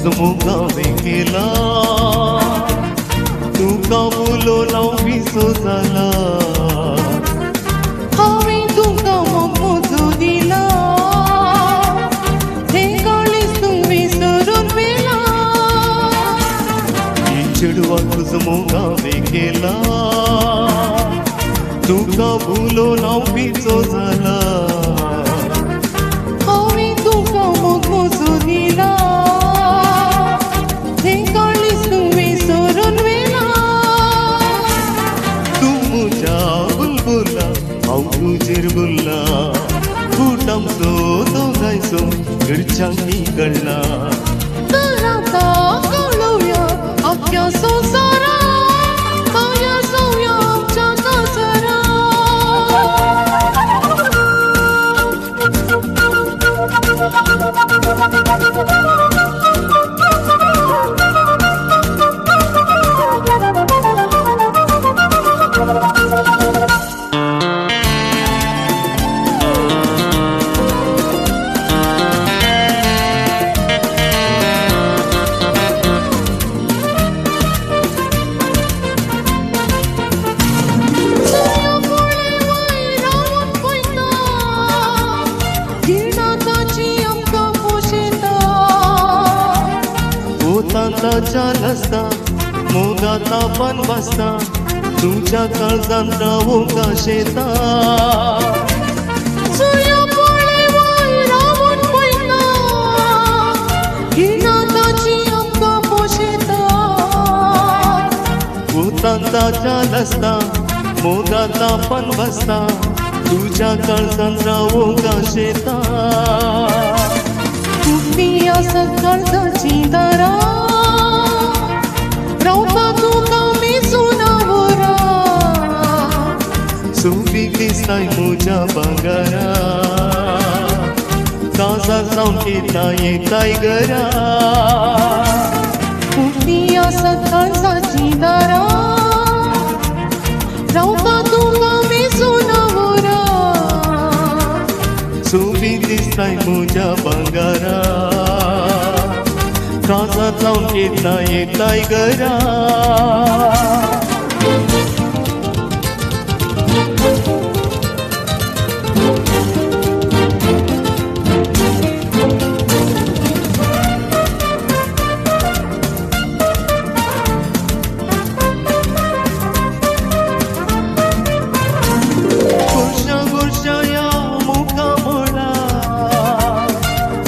मुगावे केला तुका बोलो विसो जाला हांवें तुका मोजो दिला हे काळीज तूं विसरून मेला चेडवा तुझ मुगावे केला तुका बोलो विसो जाला हांवें तुका मोजो दिला हे काळीज तूं विसरून मेला बुलबुला हांव तुजेर बुल्ला कुटामचो दोगांयचो घरच्यांनी कळना तर आतां कळुया आख्या संवसाराक पावया जावया आमच्या तांताच्या लसता मोगाता पण बसता तुझ्या काळजान रावोंका शेता तांताच्या लसता मोगाता पण बसता तुझ्या काळजान रावोंका शेता तुमी आसत काळजाची दारां रावता तुका मेसून आवरा सोबीक दिसताय म्हज्या भांगारा काजार जावन येता येताय घरा तुमी आसत काळजाची दारां रावता तुका मेसून आवरा सोबीक दिसताय म्हज्या भांगारा काजार जावन येता येताय घरा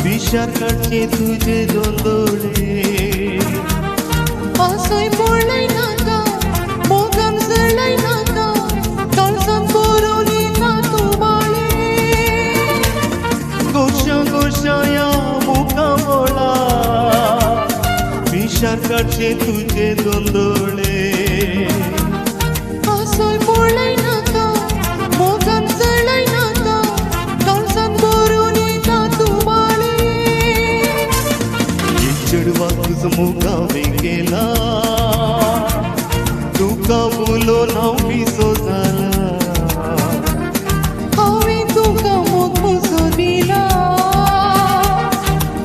विचार करचे तुझे दोन डोळे आसय पडलय नाका मोगान जळलय नाका काळजान बरोवली ना तूं बाळे गोशा गोशा या मुखा मोळा विचार करचे तुझे दोन डोळे आसय पडलय नाका मोगान जळलय नाका काळजान बरोवली ना तूं चेडवा तुझ मुगावे केला तुका बोलो विसो जाला हांवें तुका मोजो दिला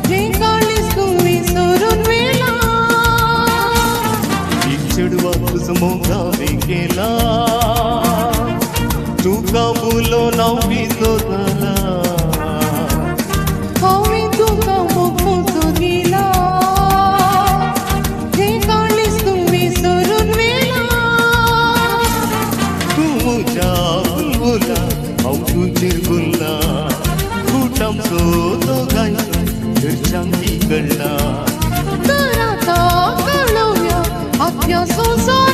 हे काळीज तूं विसरून मेला चेडवा तुझ मुगावे केला तुका बोलो विसो जाला हांवें तुका मोजो दिला हांव तुजेर बुल्ला कुटामचो दोगांयचो घरच्यांनी कळना तर आतां कळुया आख्या संवसाराक